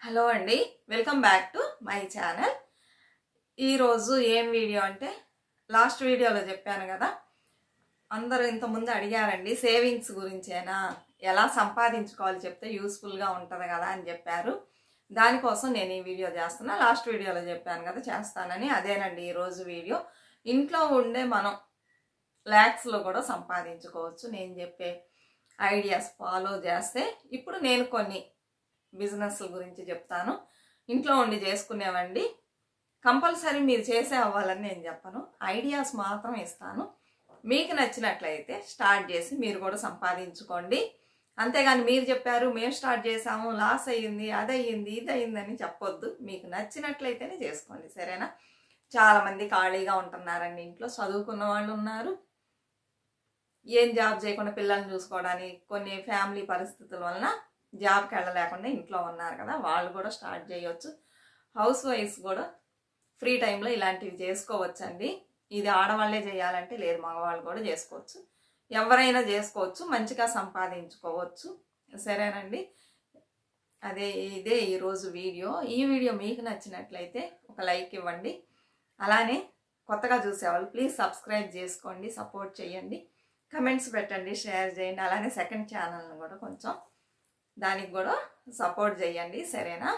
Hello అండి, welcome back to my channel. ఈరోజు ఏం వీడియో అంటే లాస్ట్ వీడియోలో చెప్పాను కదా, అందరూ ఇంతకుముందు అడిగారండి సేవింగ్స్ గురించేనా, ఎలా సంపాదించుకోవాలి చెప్తే యూస్ఫుల్గా ఉంటుంది కదా అని చెప్పారు. దానికోసం నేను ఈ వీడియో చేస్తున్నా. లాస్ట్ వీడియోలో చెప్పాను కదా చేస్తానని, అదేనండి ఈరోజు వీడియో. ఇంట్లో ఉండే మనం ల్యాక్స్లో కూడా సంపాదించుకోవచ్చు నేను చెప్పే ఐడియాస్ ఫాలో చేస్తే. ఇప్పుడు నేను కొన్ని బిజినెస్ల గురించి చెప్తాను. ఇంట్లో ఉండి చేసుకునేవండి, కంపల్సరీ మీరు చేసే అవ్వాలని నేను చెప్పను, ఐడియాస్ మాత్రం ఇస్తాను. మీకు నచ్చినట్లయితే స్టార్ట్ చేసి మీరు కూడా సంపాదించుకోండి. అంతేగాని మీరు చెప్పారు మేము స్టార్ట్ చేసాము లాస్ అయ్యింది అది అయ్యింది ఇది అయ్యిందని చెప్పొద్దు. మీకు నచ్చినట్లయితేనే చేసుకోండి, సరేనా? చాలామంది ఖాళీగా ఉంటున్నారండి, ఇంట్లో చదువుకున్న వాళ్ళు ఉన్నారు, ఏం జాబ్ చేయకుండా పిల్లల్ని చూసుకోవడానికి కొన్ని ఫ్యామిలీ పరిస్థితుల వలన జాబ్కి వెళ్ళలేకుండా ఇంట్లో ఉన్నారు కదా, వాళ్ళు కూడా స్టార్ట్ చేయొచ్చు. హౌస్ వైఫ్స్ కూడా ఫ్రీ టైంలో ఇలాంటివి చేసుకోవచ్చండి. ఇది ఆడవాళ్ళే చేయాలంటే లేదు, మగవాళ్ళు కూడా చేసుకోవచ్చు, ఎవరైనా చేసుకోవచ్చు, మంచిగా సంపాదించుకోవచ్చు, సరేనండి? ఇదే ఈరోజు వీడియో. ఈ వీడియో మీకు నచ్చినట్లయితే ఒక లైక్ ఇవ్వండి. అలానే కొత్తగా చూసేవాళ్ళు ప్లీజ్ సబ్స్క్రైబ్ చేసుకోండి, సపోర్ట్ చేయండి, కమెంట్స్ పెట్టండి, షేర్ చేయండి. అలానే సెకండ్ ఛానల్ని కూడా కొంచెం దానికి కూడా సపోర్ట్ చేయండి, సరేనా?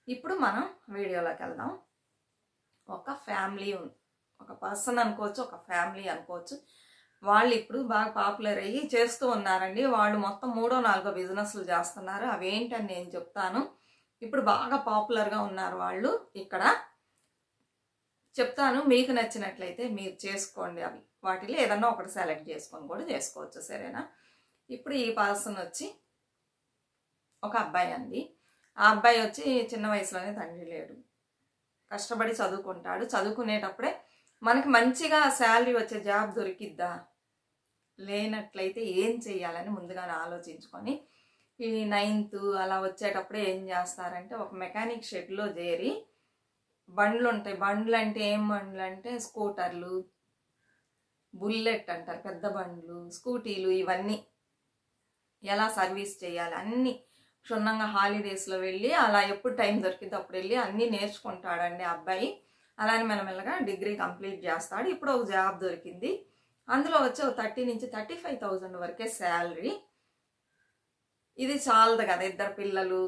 ఇప్పుడు మనం వీడియోలోకి వెళ్దాం. ఒక ఫ్యామిలీ ఒక పర్సన్ అనుకోవచ్చు, ఒక ఫ్యామిలీ అనుకోవచ్చు, వాళ్ళు ఇప్పుడు బాగా పాపులర్ అయ్యి చేస్తూ ఉన్నారండి. వాళ్ళు మొత్తం 3-4 బిజినెస్లు చేస్తున్నారు. అవేంటని నేను చెప్తాను. ఇప్పుడు బాగా పాపులర్గా ఉన్నారు వాళ్ళు. ఇక్కడ చెప్తాను, మీకు నచ్చినట్లయితే మీరు చేసుకోండి. అవి వాటిలో ఏదన్నా ఒకటి సెలెక్ట్ చేసుకొని కూడా చేసుకోవచ్చు, సరేనా? ఇప్పుడు ఈ పర్సన్ వచ్చి ఒక అబ్బాయి అండి. ఆ అబ్బాయి వచ్చి చిన్న వయసులోనే తండ్రి లేడు, కష్టపడి చదువుకుంటాడు. చదువుకునేటప్పుడే మనకి మంచిగా శాలరీ వచ్చే జాబ్ దొరికిద్దా, లేనట్లయితే ఏం చెయ్యాలని ముందుగానే ఆలోచించుకొని ఈ 9th అలా వచ్చేటప్పుడే ఏం చేస్తారంటే ఒక మెకానిక్ షెడ్లో చేరి బండ్లు ఉంటాయి. బండ్లు అంటే ఏం బండ్లు అంటే స్కూటర్లు, బుల్లెట్ అంటారు పెద్ద బండ్లు, స్కూటీలు, ఇవన్నీ ఎలా సర్వీస్ చేయాలి అన్నీ క్షుణ్ణంగా హాలిడేస్లో వెళ్ళి అలా ఎప్పుడు టైం దొరికింది అప్పుడు వెళ్ళి అన్నీ నేర్చుకుంటాడండి అబ్బాయి. అలానే మెల్లమెల్లగా డిగ్రీ కంప్లీట్ చేస్తాడు. ఇప్పుడు ఒక జాబ్ దొరికింది, అందులో వచ్చి 30,000 నుంచి 35,000 వరకే శాలరీ. ఇది చాలదు కదా, 2 పిల్లలు,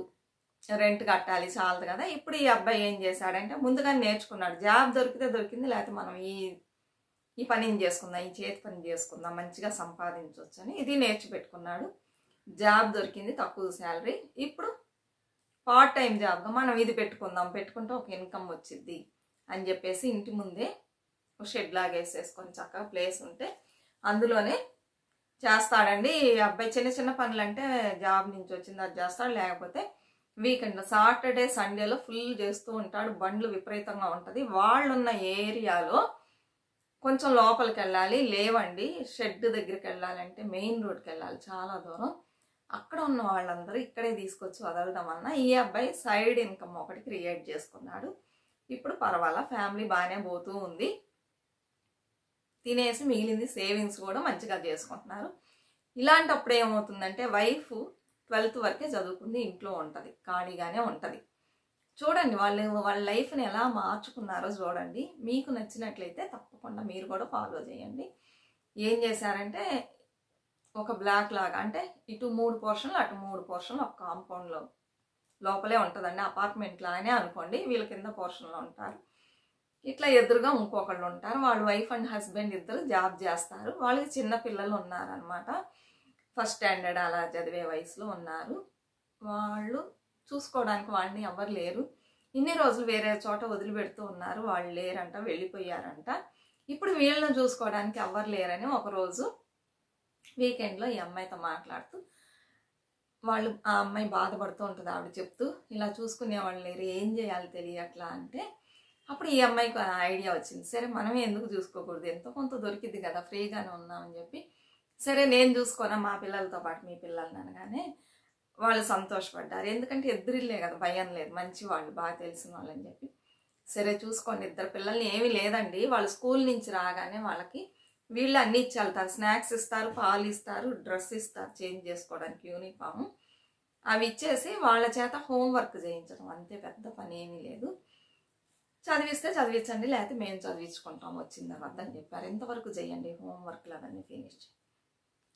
రెంట్ కట్టాలి, చాలదు కదా. ఇప్పుడు ఈ అబ్బాయి ఏం చేశాడంటే ముందుగా నేర్చుకున్నాడు. జాబ్ దొరికితే దొరికింది, లేకపోతే మనం ఈ పని చేసుకుందాం, ఈ చేతి పని చేసుకుందాం, మంచిగా సంపాదించవచ్చు అని ఇది నేర్చిపెట్టుకున్నాడు. జాబ్ దొరికింది, తక్కువ శాలరీ. ఇప్పుడు పార్ట్ టైం జాబ్గా మనం ఇది పెట్టుకుంటే ఒక ఇన్కమ్ వచ్చింది అని చెప్పేసి ఇంటి ముందే ఒక షెడ్ లాగా వేసేసుకొని చక్కగా ప్లేస్ ఉంటే అందులోనే చేస్తాడండి. ఈ అబ్బాయి చిన్న చిన్న పనులు అంటే జాబ్ నుంచి వచ్చింది అది చేస్తాడు, లేకపోతే వీకెండ్ సాటర్డే సండేలో ఫుల్ చేస్తూ ఉంటాడు. బండ్లు విపరీతంగా ఉంటుంది. వాళ్ళున్న ఏరియాలో కొంచెం లోపలికి వెళ్ళాలి, లేవండి షెడ్ దగ్గరికి వెళ్ళాలంటే మెయిన్ రోడ్కి వెళ్ళాలి, చాలా దూరం. అక్కడ ఉన్న వాళ్ళందరూ ఇక్కడే తీసుకొచ్చి వదలడం వలన ఈ అబ్బాయి సైడ్ ఇన్కమ్ ఒకటి క్రియేట్ చేసుకున్నాడు. ఇప్పుడు పర్వాలా, ఫ్యామిలీ బాగానే పోతూ ఉంది. తినేసి మిగిలింది సేవింగ్స్ కూడా మంచిగా చేసుకుంటున్నారు. ఇలాంటప్పుడు ఏమవుతుందంటే వైఫ్ 12th వరకే చదువుకుంది, ఇంట్లో ఉంటుంది, ఖాళీగానే ఉంటుంది. చూడండి వాళ్ళ లైఫ్ని ఎలా మార్చుకున్నారో చూడండి. మీకు నచ్చినట్లయితే తప్పకుండా మీరు కూడా ఫాలో చేయండి. ఏం చేశారంటే ఒక బ్లాక్ లాగా, అంటే ఇటు 3 పోర్షన్లు అటు 3 పోర్షన్లు ఒక కాంపౌండ్లో లోపలే ఉంటుందండి, అపార్ట్మెంట్ లాగానే అనుకోండి. వీళ్ళ కింద పోర్షన్లో ఉంటారు, ఇట్లా ఎదురుగా ఇంకొకళ్ళు ఉంటారు. వాళ్ళు వైఫ్ అండ్ హస్బెండ్ ఇద్దరు జాబ్ చేస్తారు. వాళ్ళకి చిన్న పిల్లలు ఉన్నారనమాట, ఫస్ట్ స్టాండర్డ్ అలా చదివే వయసులో ఉన్నారు. వాళ్ళు చూసుకోవడానికి వాళ్ళని ఎవరు లేరు. ఇన్ని రోజులు వేరే చోట వదిలిపెడుతూ ఉన్నారు, వాళ్ళు లేరంట, వెళ్ళిపోయారంట. ఇప్పుడు వీళ్ళని చూసుకోవడానికి ఎవరు లేరని ఒకరోజు వీకెండ్లో ఈ అమ్మాయితో మాట్లాడుతూ ఆ అమ్మాయి బాధపడుతూ ఉంటుంది. ఆవిడ చెప్తూ ఇలా చూసుకునే వాళ్ళు లేరు, ఏం చేయాలి తెలియట్లా అంటే అప్పుడు ఈ అమ్మాయికి ఐడియా వచ్చింది, సరే మనమే ఎందుకు చూసుకోకూడదు, ఎంతో కొంత దొరికింది కదా, ఫ్రీగానే ఉన్నామని చెప్పి సరే నేను చూసుకోనా మా పిల్లలతో పాటు మీ పిల్లల్ని అనగానే వాళ్ళు సంతోషపడ్డారు. ఎందుకంటే ఎదురిల్లే కదా, భయం లేదు, మంచి వాళ్ళు, బాగా తెలిసిన వాళ్ళని చెప్పి సరే చూసుకోండి. 2 పిల్లల్ని ఏమీ లేదండి, వాళ్ళు స్కూల్ నుంచి రాగానే వాళ్ళకి వీళ్ళు అన్నీ ఇచ్చి వెళ్తారు, స్నాక్స్ ఇస్తారు, పాలు ఇస్తారు, డ్రెస్ ఇస్తారు చేంజ్ చేసుకోవడానికి, యూనిఫామ్. అవి ఇచ్చేసి వాళ్ళ చేత హోంవర్క్ చేయించడం, అంతే, పెద్ద పని ఏమీ లేదు. చదివిస్తే చదివించండి, లేకపోతే మేము చదివించుకుంటాం వచ్చిన తర్వాత అని చెప్పారు. ఇంతవరకు చేయండి హోంవర్క్లు అవన్నీ ఫినిష్.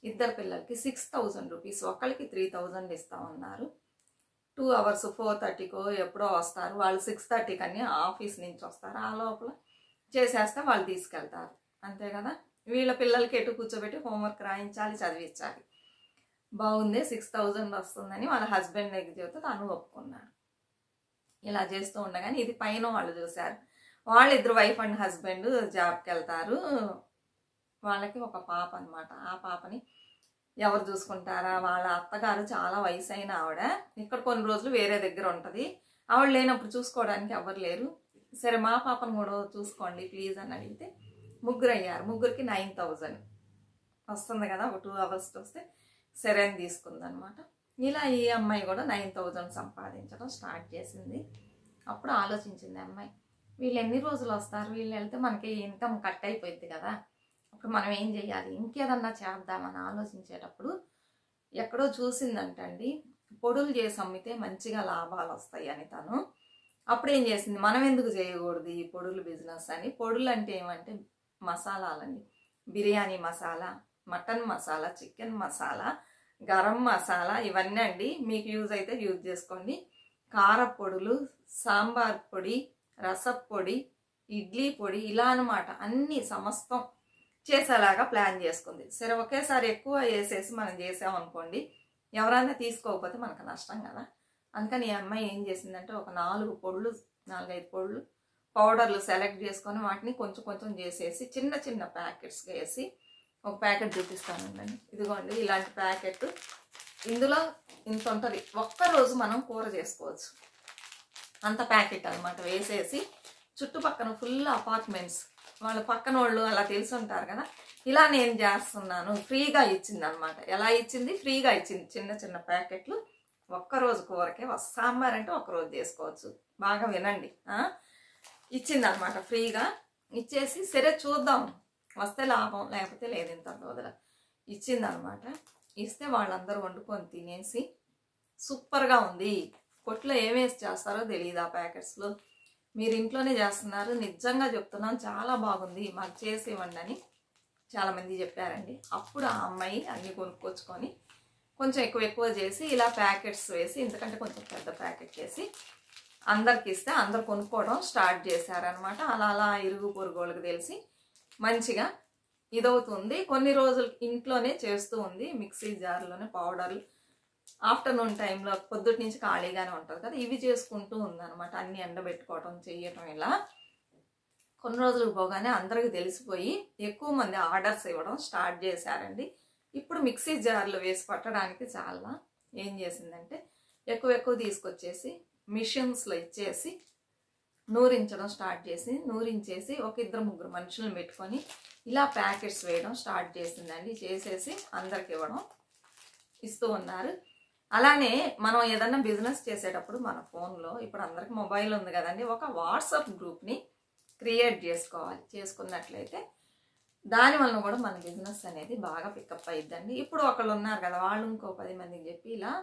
ఇద్దరు పిల్లలకి 6000 రూపీస్, ఒకళ్ళకి 3000 ఇస్తామన్నారు. 2 hours 4:30కో ఎప్పుడో వస్తారు వాళ్ళు, 6:30 కని ఆఫీస్ నుంచి వస్తారు. ఆ లోపల చేసేస్తే వాళ్ళు తీసుకెళ్తారు, అంతే కదా. వీళ్ళ పిల్లలకి ఎటు కూర్చోబెట్టి హోంవర్క్ రాయించాలి, చదివించాలి. బాగుంది, 6000 వస్తుందని వాళ్ళ హస్బెండ్ దగ్గర చెబితే తను ఒప్పుకున్నాడు. ఇలా చేస్తూ ఉండగానే ఇది పైన వాళ్ళు చూశారు. వాళ్ళిద్దరు వైఫ్ అండ్ హస్బెండ్ జాబ్కి వెళ్తారు. వాళ్ళకి ఒక పాప అనమాట. ఆ పాపని ఎవరు చూసుకుంటారా, వాళ్ళ అత్తగారు చాలా వయసు అయిన ఆవిడ, ఇక్కడ కొన్ని రోజులు వేరే దగ్గర ఉంటుంది. ఆవిడ లేనప్పుడు చూసుకోవడానికి ఎవరు లేరు. సరే మా పాపను కూడా చూసుకోండి ప్లీజ్ అని అడిగితే ముగ్గురు అయ్యారు. ముగ్గురికి 9000 వస్తుంది కదా, ఒక 2 hours వస్తే సరే అని తీసుకుందనమాట. ఇలా ఈ అమ్మాయి కూడా 9000 సంపాదించడం స్టార్ట్ చేసింది. అప్పుడు ఆలోచించింది అమ్మాయి, వీళ్ళు ఎన్ని రోజులు వస్తారు, వీళ్ళు వెళ్తే మనకి ఇన్కమ్ కట్ అయిపోయింది కదా, అప్పుడు మనం ఏం చేయాలి, ఇంకేదన్నా చేద్దామని ఆలోచించేటప్పుడు ఎక్కడో చూసిందంటండి, పొడులు చేసి అమ్మితే మంచిగా లాభాలు వస్తాయి అని తను. అప్పుడు ఏం చేసింది, మనం ఎందుకు చేయకూడదు ఈ పొడులు బిజినెస్ అని. పొడులు అంటే ఏమంటే మసాలాలండి, బిర్యానీ మసాలా, మటన్ మసాలా, చికెన్ మసాలా, గరం మసాలా, ఇవన్నీ అండి. మీకు యూజ్ అయితే యూజ్ చేసుకోండి. కారపొడులు, సాంబార్ పొడి, రసప్పొడి, ఇడ్లీ పొడి, ఇలా అనమాట. అన్నీ సమస్తం చేసేలాగా ప్లాన్ చేసుకుంది. సరే ఒకేసారి ఎక్కువ వేసేసి మనం చేసామనుకోండి, ఎవరైనా తీసుకోకపోతే మనకు నష్టం కదా. అందుకని ఈ అమ్మాయి ఏం చేసిందంటే ఒక 4-5 పొడులు పౌడర్లు సెలెక్ట్ చేసుకొని వాటిని కొంచెం కొంచెం చేసేసి చిన్న చిన్న ప్యాకెట్స్గా వేసి, ఒక ప్యాకెట్ చూపిస్తానండి, ఇదిగోండి ఇలాంటి ప్యాకెట్, ఇందులో ఇంత ఉంటుంది, ఒక్కరోజు మనం కూర చేసుకోవచ్చు అంత ప్యాకెట్ అనమాట. వేసేసి చుట్టుపక్కన ఫుల్ అపార్ట్మెంట్స్, వాళ్ళ పక్కన వాళ్ళు అలా తెలిసి ఉంటారు కదా, ఇలా నేను చేస్తున్నాను, ఫ్రీగా ఇచ్చింది అనమాట. ఎలా ఇచ్చింది, ఫ్రీగా ఇచ్చింది. చిన్న చిన్న ప్యాకెట్లు, ఒక్కరోజు కూరకే. సాంబార్ అంటే ఒక్కరోజు చేసుకోవచ్చు, బాగా వినండి. ఇచ్చింది అనమాట ఫ్రీగా. ఇచ్చేసి సరే చూద్దాం, వస్తే లాభం, లేకపోతే లేదు, ఇంత వదల ఇచ్చింది అనమాట. ఇస్తే వాళ్ళందరూ వండుకొని తినేసి సూపర్గా ఉంది, కొట్లో ఏమేసి చేస్తారో తెలియదు ఆ ప్యాకెట్స్లో, మీరు ఇంట్లోనే చేస్తున్నారు, నిజంగా చెప్తున్నాను చాలా బాగుంది, మాకు చేసి ఇవ్వండి అని చాలామంది చెప్పారండి. అప్పుడు ఆ అమ్మాయి అన్నీ కొనుక్కొచ్చుకొని కొంచెం ఎక్కువ చేసి ఇలా ప్యాకెట్స్ వేసి, ఎందుకంటే కొంచెం పెద్ద ప్యాకెట్ చేసి అందరికి ఇస్తే అందరు కొనుక్కోవడం స్టార్ట్ చేశారనమాట. అలా అలా ఇరుగు పొరుగు వాళ్ళకి తెలిసి మంచిగా ఇదవుతుంది. కొన్ని రోజులు ఇంట్లోనే చేస్తూ ఉంది, మిక్సీ జార్లోనే పౌడర్లు. ఆఫ్టర్నూన్ టైంలో పొద్దుటి నుంచి ఖాళీగానే ఉంటుంది కదా, ఇవి చేసుకుంటూ ఉందన్నమాట. అన్ని ఎండబెట్టుకోవడం చేయటం. ఇలా కొన్ని రోజులు పోగానే అందరికి తెలిసిపోయి ఎక్కువ మంది ఆర్డర్స్ ఇవ్వడం స్టార్ట్ చేశారండి. ఇప్పుడు మిక్సీ జార్లో వేసి పట్టడానికి చాలా ఏం చేసిందంటే ఎక్కువ తీసుకొచ్చేసి మిషన్స్లో ఇచ్చేసి నూరించడం స్టార్ట్ చేసి, నూరించేసి ఒక 2-3 మనుషులను పెట్టుకొని ఇలా ప్యాకెట్స్ వేయడం స్టార్ట్ చేసిందండి. చేసేసి అందరికి ఇవ్వడం, ఇస్తూ ఉన్నారు. అలానే మనం ఏదన్నా బిజినెస్ చేసేటప్పుడు మన ఫోన్లో, ఇప్పుడు అందరికి మొబైల్ ఉంది కదండి, ఒక వాట్సాప్ గ్రూప్ని క్రియేట్ చేసుకోవాలి. చేసుకున్నట్లయితే దానివల్ల కూడా మన బిజినెస్ అనేది బాగా పికప్ అయ్యిద్దండి. ఇప్పుడు ఒకళ్ళు ఉన్నారు కదా, వాళ్ళు ఇంకో 10 మందికి చెప్పి ఇలా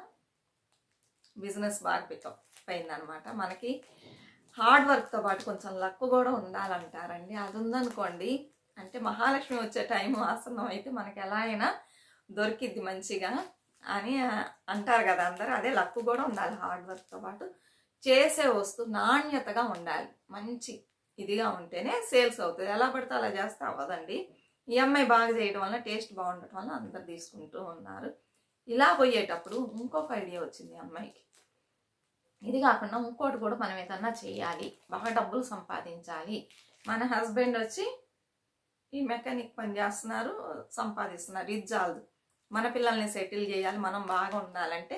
బిజినెస్ బాగా పికప్ అయిందనమాట. మనకి హార్డ్ వర్క్తో పాటు కొంచెం లక్ కూడా ఉండాలంటారండి. అది ఉందనుకోండి, అంటే మహాలక్ష్మి వచ్చే టైం ఆసన్నం అయితే మనకి ఎలా అయినా దొరికిద్ది మంచిగా అని అంటారు కదా అందరూ. అదే లక్ కూడా ఉండాలి, హార్డ్ వర్క్తో పాటు చేసే వస్తువు నాణ్యతగా ఉండాలి, మంచి ఇదిగా ఉంటేనే సేల్స్ అవుతుంది. ఎలా పడితే అలా చేస్తే అవ్వదండి. ఈ అమ్మాయి బాగా చేయడం వల్ల, టేస్ట్ బాగుండటం వల్ల అందరు తీసుకుంటూ ఉన్నారు. ఇలా పోయేటప్పుడు ఇంకొక ఐడియా వచ్చింది అమ్మాయికి. ఇది కాకుండా ఇంకోటి కూడా మనం ఏదన్నా చేయాలి, బాగా డబ్బులు సంపాదించాలి. మన హస్బెండ్ వచ్చి ఈ మెకానిక్ పని చేస్తున్నారు, సంపాదిస్తున్నారు, ఇది చాలదు, మన పిల్లల్ని సెటిల్ చేయాలి, మనం బాగా ఉండాలంటే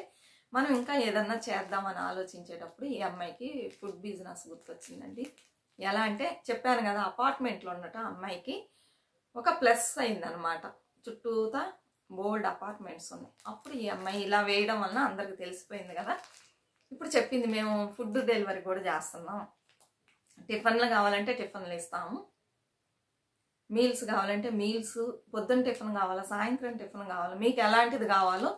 మనం ఇంకా ఏదన్నా చేద్దామని ఆలోచించేటప్పుడు ఈ అమ్మాయికి ఫుడ్ బిజినెస్ గుర్తొచ్చిందండి. ఎలా అంటే చెప్పాను కదా, అపార్ట్మెంట్లో ఉండటం అమ్మాయికి ఒక ప్లస్ అయిందనమాట. చుట్టూతా బోల్డ్ అపార్ట్మెంట్స్ ఉన్నాయి. అప్పుడు ఈ అమ్మాయి ఇలా వేయడం వలన అందరికి తెలిసిపోయింది కదా. ఇప్పుడు చెప్పింది, మేము ఫుడ్ డెలివరీ కూడా చేస్తున్నాం, టిఫిన్లు కావాలంటే టిఫిన్లు ఇస్తాము, మీల్స్ కావాలంటే మీల్స్, పొద్దున్న టిఫిన్ కావాలా, సాయంత్రం టిఫిన్ కావాలా, మీకు ఎలాంటిది కావాలో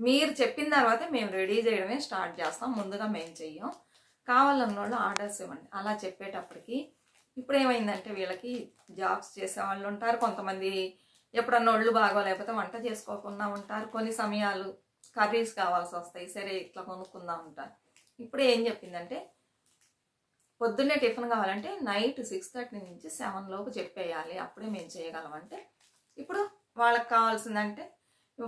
మీరు చెప్పిన తర్వాతే మేము రెడీ చేయడమే స్టార్ట్ చేస్తాం, ముందుగా మేము చెయ్యం. కావాలన్న వాళ్ళు ఆర్డర్స్ ఇవ్వండి. అలా చెప్పేటప్పటికి ఇప్పుడు ఏమైందంటే వీళ్ళకి జాబ్స్ చేసే వాళ్ళు ఉంటారు, కొంతమంది ఎప్పుడన్నా ఒళ్ళు బాగోలేకపోతే వంట చేసుకోకుండా ఉంటారు, కొన్ని సమయాలు కర్రీస్ కావాల్సి వస్తాయి, సరే ఇట్లా కొనుక్కుందాం ఉంటారు. ఇప్పుడు ఏం చెప్పిందంటే పొద్దున్నే టిఫిన్ కావాలంటే నైట్ 6:30 నుంచి 7 లోపు చెప్పేయాలి, అప్పుడే మేము చేయగలమంటే ఇప్పుడు వాళ్ళకి కావాల్సిందంటే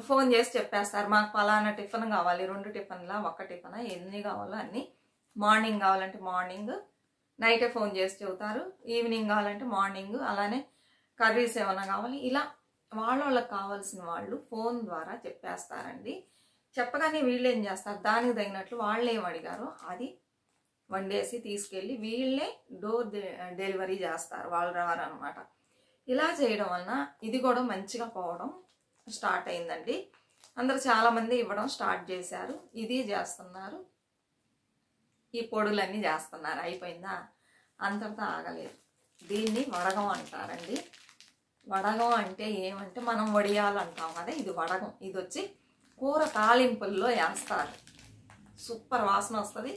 ఫోన్ చేసి చెప్పేస్తారు, మాకు పలానా టిఫిన్ కావాలి, 2 టిఫిన్లా 1 టిఫిన్ ఎన్ని కావాలో అన్ని. మార్నింగ్ కావాలంటే మార్నింగ్, నైటే ఫోన్ చేసి చెబుతారు, ఈవినింగ్ కావాలంటే మార్నింగ్, అలానే కర్రీస్ ఏమైనా కావాలి, ఇలా వాళ్ళకి కావాల్సిన వాళ్ళు ఫోన్ ద్వారా చెప్పేస్తారండి. చెప్పగానే వీళ్ళు ఏం చేస్తారు, దానికి తగినట్లు వాళ్ళు ఏం అడిగారో అది వండేసి తీసుకెళ్ళి వీళ్ళే డోర్ డెలివరీ చేస్తారు, వాళ్ళు రారనమాట. ఇలా చేయడం వలన ఇది కూడా మంచిగా పోవడం స్టార్ట్ అయిందండి. అందరూ చాలామంది ఇవ్వడం స్టార్ట్ చేశారు, ఇది చేస్తున్నారు, ఈ పొడులన్నీ చేస్తున్నారు. అయిపోయిందా? అంతటితో ఆగలేదు. దీన్ని వడగం అంటారండి. వడగం అంటే ఏమంటే మనం వడియాలు అంటాం కదా, ఇది వడగం. ఇది వచ్చి కూర తాలింపుల్లో వేస్తారు, సూపర్ వాసన వస్తుంది,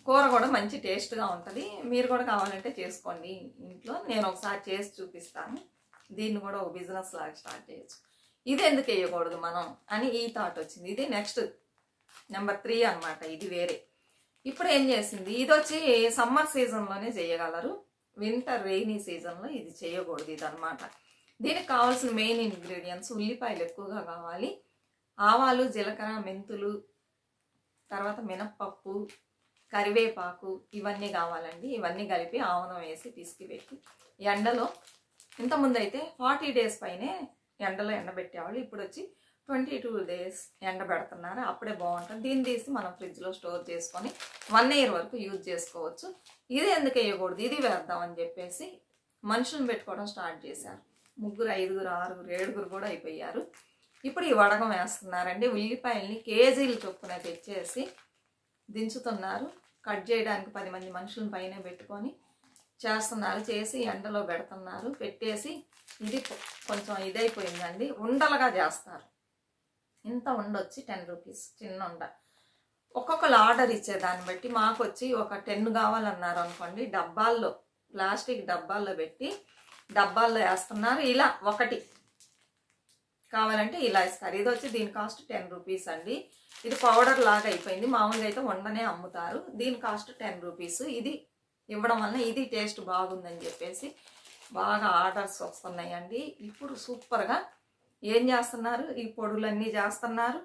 కూర కూడా మంచి టేస్ట్గా ఉంటుంది. మీరు కూడా కావాలంటే చేసుకోండి ఇంట్లో, నేను ఒకసారి చేసి చూపిస్తాను. దీన్ని కూడా ఒక బిజినెస్ లాగా స్టార్ట్ చేయొచ్చు. ఇది ఎందుకు వేయకూడదు మనం అని ఈ థాట్ వచ్చింది. ఇది నెక్స్ట్ నెంబర్ 3 అనమాట. ఇది వేరే. ఇప్పుడు ఏం చేసింది, ఇది వచ్చి సమ్మర్ సీజన్లోనే చేయగలరు, వింటర్ రెయినీ సీజన్లో ఇది చేయకూడదు. ఇది అనమాట. దీనికి కావాల్సిన మెయిన్ ఇంగ్రీడియంట్స్ ఉల్లిపాయలు ఎక్కువగా కావాలి, ఆవాలు, జీలకర్ర, మెంతులు, తర్వాత మినప్పప్పు, కరివేపాకు, ఇవన్నీ కావాలండి. ఇవన్నీ కలిపి ఆవనం వేసి పిసికి పెట్టి ఎండలో, ఇంతకుముందు అయితే 40 days పైనే ఎండలో ఎండబెట్టేవాళ్ళు, ఇప్పుడు వచ్చి 22 days ఎండబెడుతున్నారు, అప్పుడే బాగుంటుంది. దీన్ని తీసి మనం ఫ్రిడ్జ్లో స్టోర్ చేసుకొని 1 year వరకు యూజ్ చేసుకోవచ్చు. ఇది ఎందుకు వేయకూడదు, ఇది వేద్దామని చెప్పేసి మనుషులను పెట్టుకోవడం స్టార్ట్ చేశారు. 3, 5, 6, 7 కూడా అయిపోయారు. ఇప్పుడు ఈ వడగం వేస్తున్నారండి. ఉల్లిపాయల్ని కేజీలు చొప్పున తెచ్చేసి దించుతున్నారు. కట్ చేయడానికి 10 మంది మనుషులను పైన పెట్టుకొని చేస్తున్నారు. చేసి ఎండలో పెడుతున్నారు. పెట్టేసి ఇది కొంచెం ఇదైపోయిందండి, ఉండలుగా చేస్తారు. ఇంత ఉండొచ్చి 10 rupees చిన్న ఉండ. ఒక్కొక్కరు ఆర్డర్ ఇచ్చేదాన్ని బట్టి మాకు వచ్చి ఒక 10 కావాలన్నారు అనుకోండి, డబ్బాల్లో, ప్లాస్టిక్ డబ్బాల్లో పెట్టి డబ్బాల్లో వేస్తున్నారు. ఇలా ఒకటి కావాలంటే ఇలా ఇస్తారు. ఇది వచ్చి దీని కాస్ట్ 10 rupees అండి. ఇది పౌడర్ లాగా అయిపోయింది. మామూలుగా అయితే వండనే అమ్ముతారు. దీని కాస్ట్ 10 rupees. ఇది ఇవ్వడం వల్ల ఇది టేస్ట్ బాగుందని చెప్పేసి బాగా ఆర్డర్స్ వస్తున్నాయండి. ఇప్పుడు సూపర్గా ఏం చేస్తున్నారు, ఈ పొడులన్నీ చేస్తున్నారు.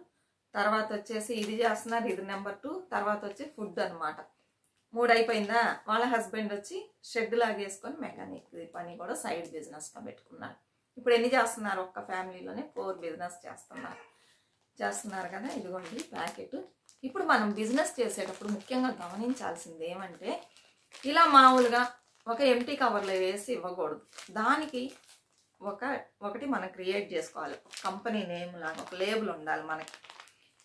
తర్వాత వచ్చేసి ఇది చేస్తున్నారు, ఇది నెంబర్ 2. తర్వాత వచ్చి ఫుడ్ అనమాట. 3 అయిపోయిందా. వాళ్ళ హస్బెండ్ వచ్చి షెడ్ లాగేసుకొని మెకానిక్ పని కూడా సైడ్ బిజినెస్గా పెట్టుకున్నారు. ఇప్పుడు ఎన్ని చేస్తున్నారు, ఒక్క ఫ్యామిలీలోనే 4 బిజినెస్ చేస్తున్నారు కదా. ఇదిగోండి ప్యాకెట్. ఇప్పుడు మనం బిజినెస్ చేసేటప్పుడు ముఖ్యంగా గమనించాల్సింది ఏమంటే, ఇలా మామూలుగా ఒక ఎంటీ కవర్లో వేసి ఇవ్వకూడదు. దానికి ఒకటి మనం క్రియేట్ చేసుకోవాలి. కంపెనీ నేమ్ లాగా ఒక లేబుల్ ఉండాలి మనకి.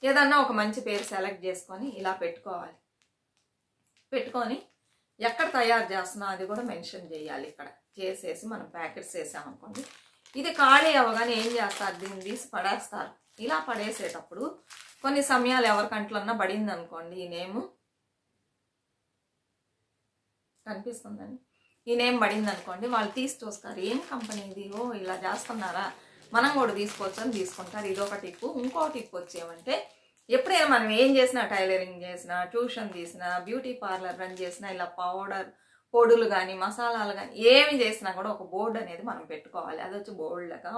ఏదన్నా ఒక మంచి పేరు సెలెక్ట్ చేసుకొని ఇలా పెట్టుకోవాలి. పెట్టుకొని ఎక్కడ తయారు చేస్తున్నా అది కూడా మెన్షన్ చేయాలి. ఇక్కడ చేసేసి మనం ప్యాకెట్స్ వేసామనుకోండి, ఇది ఖాళీ అవ్వగానే ఏం చేస్తారు, దీన్ని తీసి పడేస్తారు. ఇలా పడేసేటప్పుడు కొన్ని సమయాలు ఎవరికంట్లన్నా పడింది అనుకోండి, ఈ నేమ్ కనిపిస్తుందండి, ఈ నేమ్ పడింది అనుకోండి, వాళ్ళు తీసి చూస్తారు, ఏం కంపెనీ ఇది, ఓ ఇలా చేస్తున్నారా, మనం కూడా తీసుకోవచ్చు అని తీసుకుంటారు. ఇదొక టిప్పు. ఇంకో టిప్ వచ్చేమంటే, ఎప్పుడైనా మనం ఏం చేసినా, టైలరింగ్ చేసినా, ట్యూషన్ తీసినా, బ్యూటీ పార్లర్ రన్ చేసినా, ఇలా పొడులు కానీ మసాలాలు కానీ ఏమి చేసినా కూడా ఒక బోర్డు అనేది మనం పెట్టుకోవాలి. అది వచ్చి బోర్డులాగా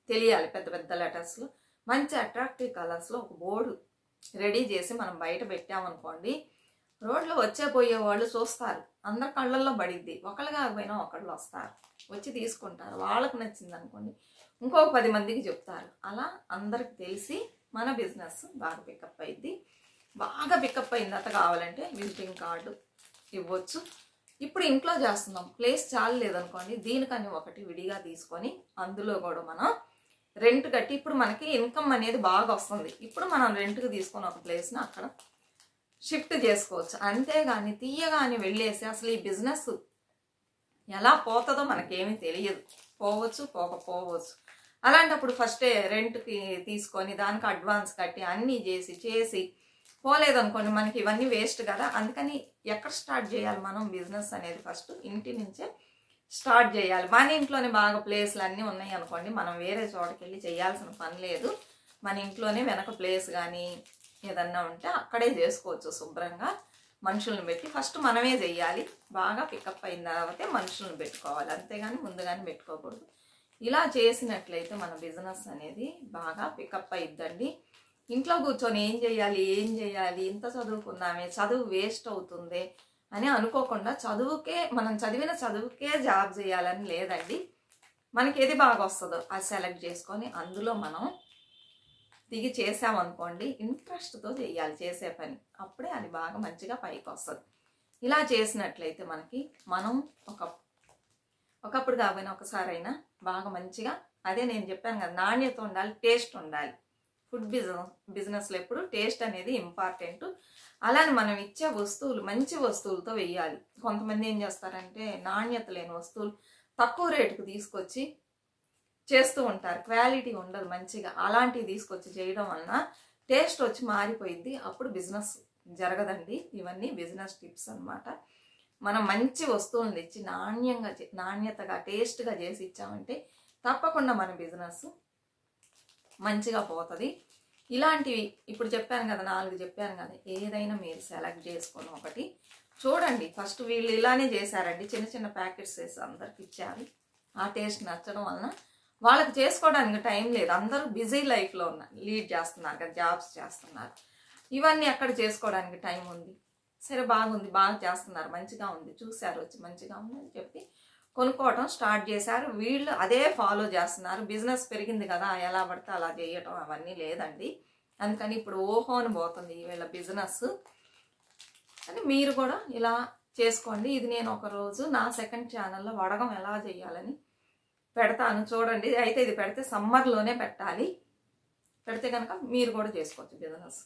తెలియాలి, పెద్ద పెద్ద లెటర్స్లో, మంచి అట్రాక్టివ్ కలర్స్లో ఒక బోర్డు రెడీ చేసి మనం బయట పెట్టామనుకోండి, రోడ్లో వచ్చే పోయే వాళ్ళు చూస్తారు, అందరి కళ్ళల్లో పడిద్ది. ఒకళ్ళు కాకపోయినా ఒకళ్ళు వస్తారు, వచ్చి తీసుకుంటారు. వాళ్ళకు నచ్చింది అనుకోండి ఇంకొక 10 మందికి చెప్తారు. అలా అందరికి తెలిసి మన బిజినెస్ బాగా పికప్ అయింది. బాగా పికప్ అయిన తర్వాత కావాలంటే విజిటింగ్ కార్డు ఇవ్వచ్చు. ఇప్పుడు ఇంట్లో చేస్తున్నాం, ప్లేస్ చాలా లేదనుకోండి, దీనికని ఒకటి విడిగా తీసుకొని అందులో కూడా మనం రెంట్ కట్టి, ఇప్పుడు మనకి ఇన్కమ్ అనేది బాగా వస్తుంది. ఇప్పుడు మనం రెంట్కి తీసుకొని ఒక ప్లేస్ని అక్కడ షిఫ్ట్ చేసుకోవచ్చు. అంతేగాని తీయగాని వెళ్ళేసి అసలు ఈ బిజినెస్ ఎలా పోతుందో మనకేమీ తెలియదు. పోవచ్చు, పోకపోవచ్చు. అలాంటప్పుడు ఫస్టే రెంట్కి తీసుకొని దానికి అడ్వాన్స్ కట్టి అన్నీ చేసి పోలేదనుకోండి మనకి ఇవన్నీ వేస్ట్ కదా. అందుకని ఎక్కడ స్టార్ట్ చేయాలి మనం బిజినెస్ అనేది? ఫస్ట్ ఇంటి నుంచే స్టార్ట్ చేయాలి. మన ఇంట్లోనే బాగా ప్లేస్లు అన్నీ ఉన్నాయి అనుకోండి, మనం వేరే చోటకి వెళ్ళి చేయాల్సిన పని లేదు. మన ఇంట్లోనే వెనక ప్లేస్ కానీ ఏదన్నా ఉంటే అక్కడే చేసుకోవచ్చు శుభ్రంగా. మనుషులను పెట్టి ఫస్ట్ మనమే చెయ్యాలి. బాగా పికప్ అయిన తర్వాతే మనుషులను పెట్టుకోవాలి, అంతేగాని ముందుగానే పెట్టుకోకూడదు. ఇలా చేసినట్లయితే మన బిజినెస్ అనేది బాగా పికప్ అయిద్దండి. ఇంట్లో కూర్చొని ఏం చేయాలి ఇంత చదువుకున్నామే, చదువు వేస్ట్ అవుతుంది అని అనుకోకుండా మనం చదివిన చదువుకే జాబ్ చేయాలని లేదండి. మనకి ఏది బాగా వస్తుందో అది సెలెక్ట్ చేసుకొని అందులో మనం దిగి చేసామనుకోండి, ఇంట్రెస్ట్తో చేయాలి చేసే పని, అప్పుడే అది బాగా మంచిగా పైకి వస్తుంది. ఇలా చేసినట్లయితే మనం ఒకప్పుడు కాకపోయినా ఒకసారైనా బాగా మంచిగా, అదే నేను చెప్పాను కదా, నాణ్యత ఉండాలి, టేస్ట్ ఉండాలి. ఫుడ్ బిజినెస్లో ఎప్పుడు టేస్ట్ అనేది ఇంపార్టెంట్. అలానే మనం ఇచ్చే వస్తువులు మంచి వస్తువులతో వేయాలి. కొంతమంది ఏం చేస్తారంటే నాణ్యత లేని వస్తువులు తక్కువ రేటుకు తీసుకొచ్చి చేస్తూ ఉంటారు, క్వాలిటీ ఉండదు మంచిగా. అలాంటివి తీసుకొచ్చి చేయడం వలన టేస్ట్ వచ్చి మారిపోయింది, అప్పుడు బిజినెస్ జరగదండి. ఇవన్నీ బిజినెస్ టిప్స్ అన్నమాట. మనం మంచి వస్తువులను తెచ్చి నాణ్యతగా టేస్ట్గా చేసి ఇచ్చామంటే తప్పకుండా మన బిజినెస్ మంచిగా పోతుంది. ఇలాంటివి ఇప్పుడు చెప్పాను కదా, 4 చెప్పాను కదా, ఏదైనా మీరు సెలెక్ట్ చేసుకొని ఒకటి చూడండి. ఫస్ట్ వీళ్ళు ఇలానే చేశారండి, చిన్న చిన్న ప్యాకెట్స్ వేసి అందరికి ఇచ్చారు. ఆ టేస్ట్ నచ్చడం వలన వాళ్ళకి చేసుకోవడానికి టైం లేదు, అందరూ బిజీ లైఫ్లో లీడ్ చేస్తున్నారు కదా, జాబ్స్ చేస్తున్నారు. ఇవన్నీ ఎక్కడ చేసుకోవడానికి టైం ఉంది? సరే బాగుంది, బాగా చేస్తున్నారు, మంచిగా ఉంది, చూశారు వచ్చి మంచిగా ఉంది అని చెప్పి కొనుక్కోవటం స్టార్ట్ చేశారు. వీళ్ళు అదే ఫాలో చేస్తున్నారు. బిజినెస్ పెరిగింది కదా, ఎలా పడితే అలా చేయటం అవన్నీ లేదండి. అందుకని ఇప్పుడు ఓహోని పోతుంది వీళ్ళ బిజినెస్ అని. మీరు కూడా ఇలా చేసుకోండి. ఇది నేను ఒకరోజు నా సెకండ్ ఛానల్లో వడగం ఎలా చేయాలని పెడతాను, చూడండి. అయితే ఇది పెడితే సమ్మర్లోనే పెట్టాలి, పెడితే కనుక మీరు కూడా చేసుకోవచ్చు బిజినెస్.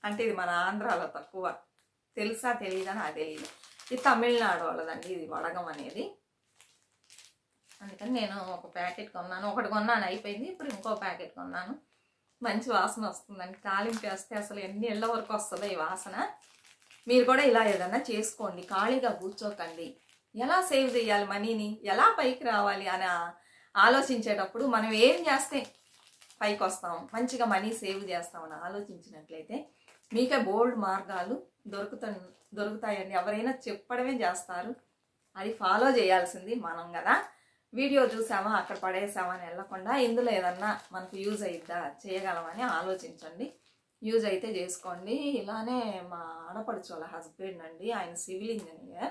అంటే ఇది మన ఆంధ్రాలో తక్కువ, తెలుసా తెలియదని అది తెలియదు. ఇది తమిళనాడు వాళ్ళదండి ఇది వడగం అనేది. అందుకని నేను ఒక ప్యాకెట్ కొన్నాను, ఒకటి కొన్నాను అయిపోయింది, ఇప్పుడు ఇంకో ప్యాకెట్ కొన్నాను. మంచి వాసన వస్తుందండి, తాలింపు వేస్తే అసలు ఎన్ని ఏళ్ళ వరకు వస్తుందో ఈ వాసన. మీరు కూడా ఇలా ఏదన్నా చేసుకోండి, ఖాళీగా కూర్చోకండి. ఎలా సేవ్ చేయాలి మనీని, ఎలా పైకి రావాలి అని ఆలోచించేటప్పుడు మనం ఏం చేస్తే పైకి వస్తాం, మంచిగా మనీ సేవ్ చేస్తామని ఆలోచించినట్లయితే మీకే బోల్డ్ మార్గాలు దొరుకుతాయండి. ఎవరైనా చెప్పడమే చేస్తారు, అది ఫాలో చేయాల్సింది మనం కదా. వీడియో చూసామా అక్కడ పడేసామా అని వెళ్ళకుండా ఇందులో ఏదన్నా మనకు యూజ్ అయిద్దా, చేయగలమని ఆలోచించండి. యూజ్ అయితే చేసుకోండి. ఇలానే మా ఆడపడుచు వాళ్ళ హస్బెండ్ అండి, ఆయన సివిల్ ఇంజనీర్.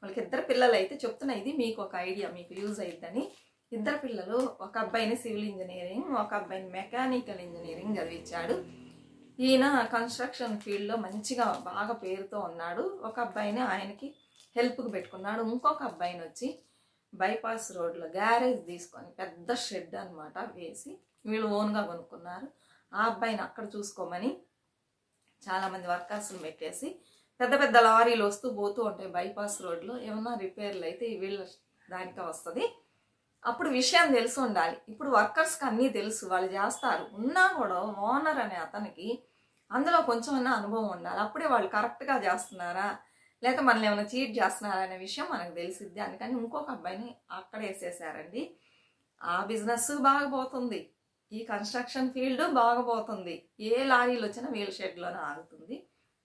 వాళ్ళకి 2 పిల్లలు. అయితే చెప్తున్నా, ఇది మీకు ఒక ఐడియా, మీకు యూజ్ అయిద్దని. 2 పిల్లలు, ఒక అబ్బాయిని సివిల్ ఇంజనీరింగ్, ఒక అబ్బాయిని మెకానికల్ ఇంజనీరింగ్ చదివించాడు. ఈయన కన్స్ట్రక్షన్ ఫీల్డ్లో మంచిగా బాగా పేరుతో ఉన్నాడు. ఒక అబ్బాయిని ఆయనకి హెల్ప్కి పెట్టుకున్నాడు. ఇంకొక అబ్బాయిని వచ్చి బైపాస్ రోడ్లో గ్యారేజ్ తీసుకొని పెద్ద షెడ్ అనమాట వేసి వీళ్ళు ఓన్గా కొనుక్కున్నారు. ఆ అబ్బాయిని అక్కడ చూసుకోమని చాలామంది వర్కర్స్ని పెట్టేసి పెద్ద పెద్ద లారీలు వస్తూ పోతూ ఉంటాయి బైపాస్ రోడ్లో. ఏమన్నా రిపేర్లు అయితే వీళ్ళ దానికే వస్తుంది. అప్పుడు విషయం తెలిసి ఉండాలి. ఇప్పుడు వర్కర్స్కి అన్నీ తెలుసు, వాళ్ళు చేస్తారు. ఉన్నా కూడా ఓనర్ అనే అతనికి అందులో కొంచెమైనా అనుభవం ఉండాలి. అప్పుడే వాళ్ళు కరెక్ట్గా చేస్తున్నారా లేక మనల్ని ఏమైనా చీట్ చేస్తున్నారా అనే విషయం మనకు తెలిసిద్ది. అందుకని ఇంకొక అబ్బాయిని అక్కడ వేసేసారండి. ఆ బిజినెస్ బాగా పోతుంది, ఈ కన్స్ట్రక్షన్ ఫీల్డ్ బాగా పోతుంది. ఏ లారీలు వచ్చినా వీళ్ళ షెడ్లోనే ఆగుతుంది.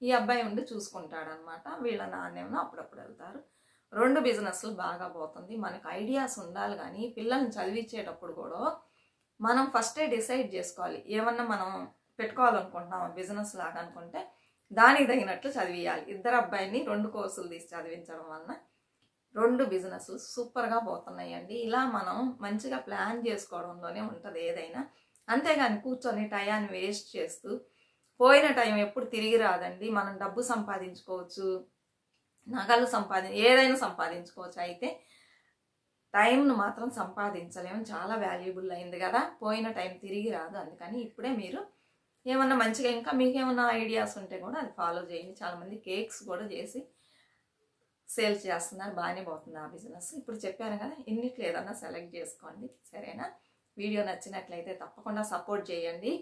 ఈ అబ్బాయి ఉండి చూసుకుంటాడనమాట. వీళ్ళ నాన్నేమో అప్పుడప్పుడు వెళ్తారు. 2 బిజినెస్లు బాగా పోతుంది. మనకు ఐడియాస్ ఉండాలి. కానీ పిల్లల్ని చదివించేటప్పుడు కూడా మనం ఫస్టే డిసైడ్ చేసుకోవాలి. ఏమన్నా మనం పెట్టుకోవాలనుకుంటున్నాం బిజినెస్ లాగా అనుకుంటే దానికి తగినట్లు చదివియాలి. 2 అబ్బాయిని 2 కోర్సులు తీసి చదివించడం వలన 2 బిజినెస్లు సూపర్గా పోతున్నాయండి. ఇలా మనం మంచిగా ప్లాన్ చేసుకోవడంలోనే ఉంటుంది ఏదైనా. అంతేగాని కూర్చొని టయాన్ని వేస్ట్ చేస్తూ పోయిన టైం ఎప్పుడు తిరిగి రాదండి. మనం డబ్బు సంపాదించుకోవచ్చు, నగలు ఏదైనా సంపాదించుకోవచ్చు. అయితే టైంను మాత్రం సంపాదించలేము. చాలా వాల్యుబుల్ అయింది కదా, పోయిన టైం తిరిగి రాదు. అందుకని ఇప్పుడే మీరు ఏమన్నా మంచిగా ఇంకా మీకు ఏమన్నా ఐడియాస్ ఉంటే కూడా అది ఫాలో చేయండి. చాలామంది కేక్స్ కూడా చేసి సేల్ చేస్తున్నారు, బాగానే పోతుంది ఆ బిజినెస్. ఇప్పుడు చెప్పాను కదా, ఇన్నిట్లో ఏదన్నా సెలెక్ట్ చేసుకోండి, సరేనా? వీడియో నచ్చినట్లయితే తప్పకుండా సపోర్ట్ చేయండి,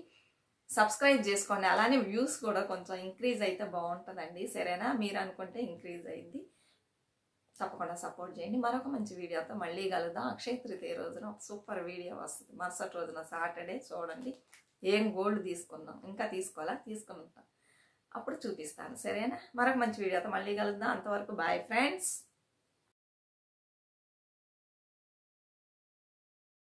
సబ్స్క్రైబ్ చేసుకోండి. అలానే వ్యూస్ కూడా కొంచెం ఇంక్రీజ్ అయితే బాగుంటుందండి. సరేనా? మీరు అనుకుంటే ఇంక్రీజ్ అయింది. తప్పకుండా సపోర్ట్ చేయండి. మరొక మంచి వీడియోతో మళ్ళీ కలుద్దాం. అక్షయ తృతీయ రోజున ఒక సూపర్ వీడియో వస్తుంది. మరుసటి రోజున సాటర్డే చూడండి. ఏం గోల్డ్ తీసుకుందాం, ఇంకా తీసుకుంటాం, అప్పుడు చూపిస్తాను. సరేనా? మరొక మంచి వీడియోతో మళ్ళీ కలుద్దాం. అంతవరకు బాయ్ ఫ్రెండ్స్.